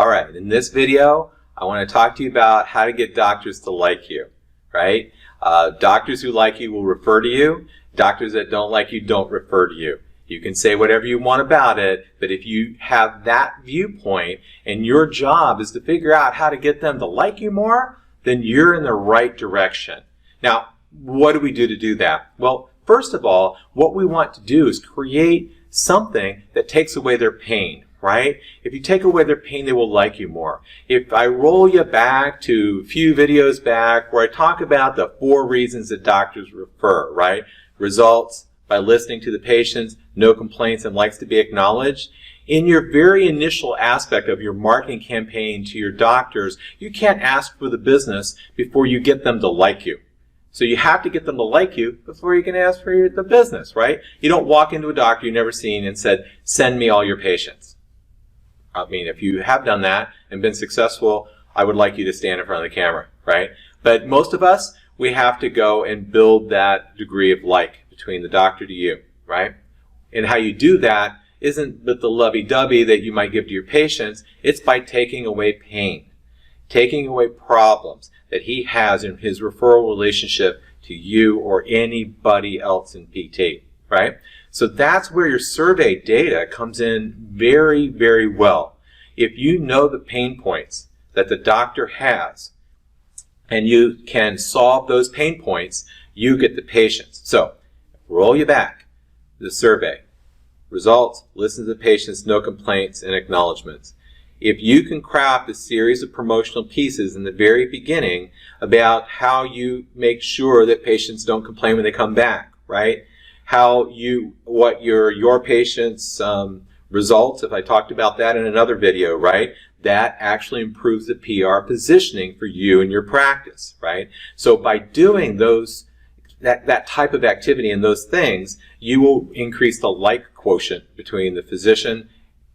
All right, in this video, I want to talk to you about how to get doctors to like you, right? Doctors who like you will refer to you. Doctors that don't like you don't refer to you. You can say whatever you want about it, but if you have that viewpoint and your job is to figure out how to get them to like you more, then you're in the right direction. Now, what do we do to do that? Well, first of all, what we want to do is create something that takes away their pain, right? If you take away their pain, they will like you more. If I roll you back to a few videos back where I talk about the 4 reasons that doctors refer, right? Results, by listening to the patients, no complaints, and likes to be acknowledged. In your very initial aspect of your marketing campaign to your doctors, you can't ask for the business before you get them to like you. So you have to get them to like you before you can ask for the business, right? You don't walk into a doctor you've never seen and said, send me all your patients. I mean, if you have done that and been successful, I would like you to stand in front of the camera, right? But most of us, we have to go and build that degree of like between the doctor to you, right? And how you do that isn't with the lovey-dovey that you might give to your patients. It's by taking away pain, taking away problems that he has in his referral relationship to you or anybody else in PT, right? So that's where your survey data comes in very, very well. If you know the pain points that the doctor has and you can solve those pain points, you get the patients. So roll you back the survey. Results, listen to the patients, no complaints, and acknowledgments. If you can craft a series of promotional pieces in the very beginning about how you make sure that patients don't complain when they come back, right? What your patients' results, if I talked about that in another video, right? That actually improves the PR positioning for you and your practice, right? So by doing that type of activity and those things, you will increase the like quotient between the physician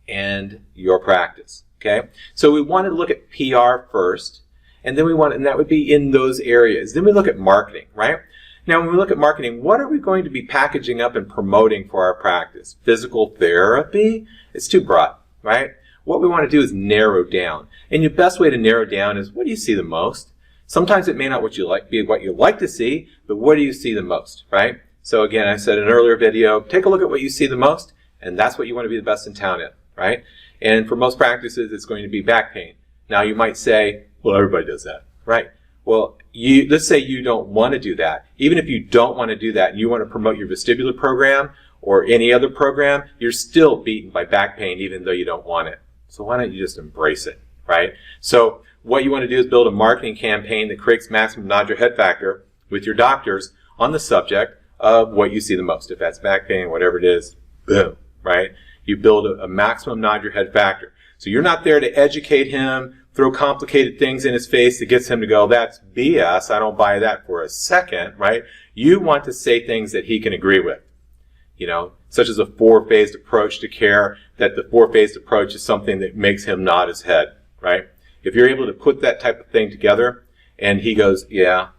and your practice. Okay, so we want to look at PR first, and then and that would be in those areas. Then we look at marketing, right? Now, when we look at marketing, what are we going to be packaging up and promoting for our practice? Physical therapy? It's too broad, right? What we want to do is narrow down, and the best way to narrow down is what do you see the most? Sometimes it may not be what you like to see, but what do you see the most, right? So again, I said in an earlier video, take a look at what you see the most, and that's what you want to be the best in town in, right? And for most practices, it's going to be back pain. Now you might say, well, everybody does that, right? Well, let's say you don't want to do that. Even if you don't want to do that and you want to promote your vestibular program or any other program, you're still beaten by back pain even though you don't want it. So why don't you just embrace it, right? So what you want to do is build a marketing campaign that creates maximum nod your head factor with your doctors on the subject of what you see the most. If that's back pain, whatever it is, boom, right? You build a maximum nod your head factor. So you're not there to educate him, throw complicated things in his face that gets him to go, that's BS, I don't buy that for a second, right? You want to say things that he can agree with, you know, such as a 4-phased approach to care, that the 4-phased approach is something that makes him nod his head, right? If you're able to put that type of thing together and he goes, yeah,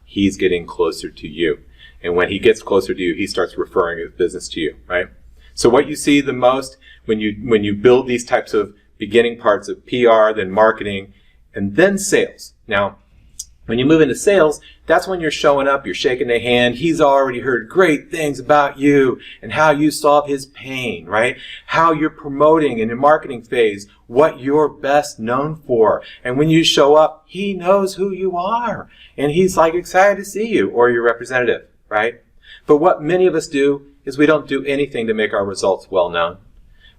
he's getting closer to you. And when he gets closer to you, he starts referring his business to you, right? So what you see the most when you build these types of beginning parts of PR, then marketing, and then sales. Now, when you move into sales, that's when you're showing up, you're shaking their hand, he's already heard great things about you and how you solve his pain, right? How you're promoting in the marketing phase what you're best known for. And when you show up, he knows who you are. And he's like excited to see you or your representative, right? But what many of us do is we don't do anything to make our results well known.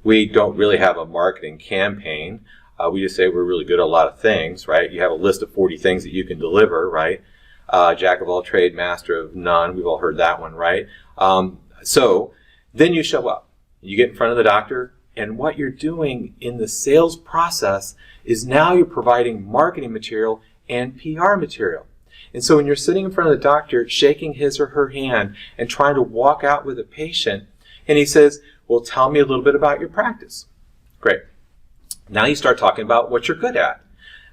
We don't really have a marketing campaign. We just say we're really good at a lot of things, right? You have a list of 40 things that you can deliver, right? Jack of all trade, master of none. We've all heard that one, right? So then you show up. You get in front of the doctor, and what you're doing in the sales process is now you're providing marketing material and PR material. And so when you're sitting in front of the doctor, shaking his or her hand and trying to walk out with a patient, and he says, well, tell me a little bit about your practice. Great. Now you start talking about what you're good at.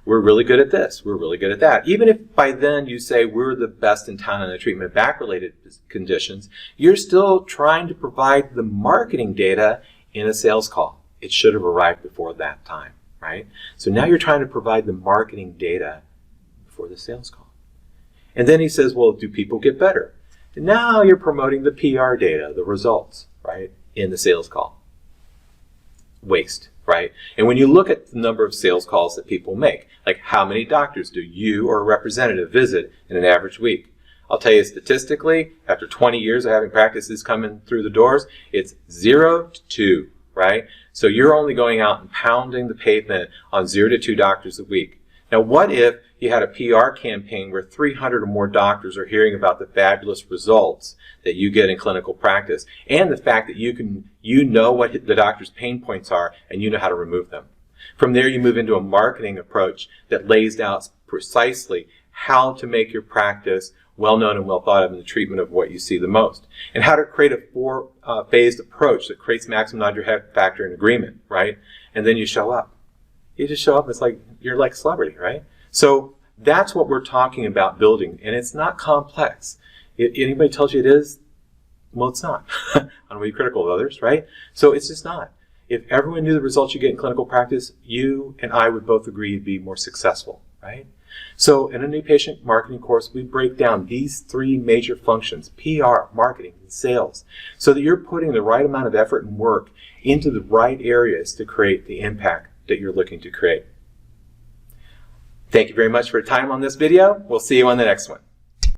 We're really good at this. We're really good at that. Even if by then you say we're the best in town in the treatment of back-related conditions, you're still trying to provide the marketing data in a sales call. It should have arrived before that time, right? So now you're trying to provide the marketing data before the sales call. And then he says, well, do people get better? And now you're promoting the PR data, the results, right, in the sales call. Waste, right? And when you look at the number of sales calls that people make, like how many doctors do you or a representative visit in an average week? I'll tell you statistically, after 20 years of having practices coming through the doors, it's 0 to 2, right? So you're only going out and pounding the pavement on 0 to 2 doctors a week. Now, what if you had a PR campaign where 300 or more doctors are hearing about the fabulous results that you get in clinical practice and the fact that you know what the doctor's pain points are and you know how to remove them. From there, you move into a marketing approach that lays out precisely how to make your practice well known and well thought of in the treatment of what you see the most, and how to create a four-phased approach that creates maximum nod-your-head factor and agreement, right? And then you show up. You just show up, it's like you're like a celebrity, right? So that's what we're talking about building, and it's not complex. If anybody tells you it is, well, it's not. I don't want to be critical of others, right? So it's just not. If everyone knew the results you get in clinical practice, you and I would both agree you'd be more successful, right? So in a new patient marketing course, we break down these 3 major functions, PR, marketing, and sales, so that you're putting the right amount of effort and work into the right areas to create the impact that you're looking to create. Thank you very much for your time on this video. We'll see you on the next one.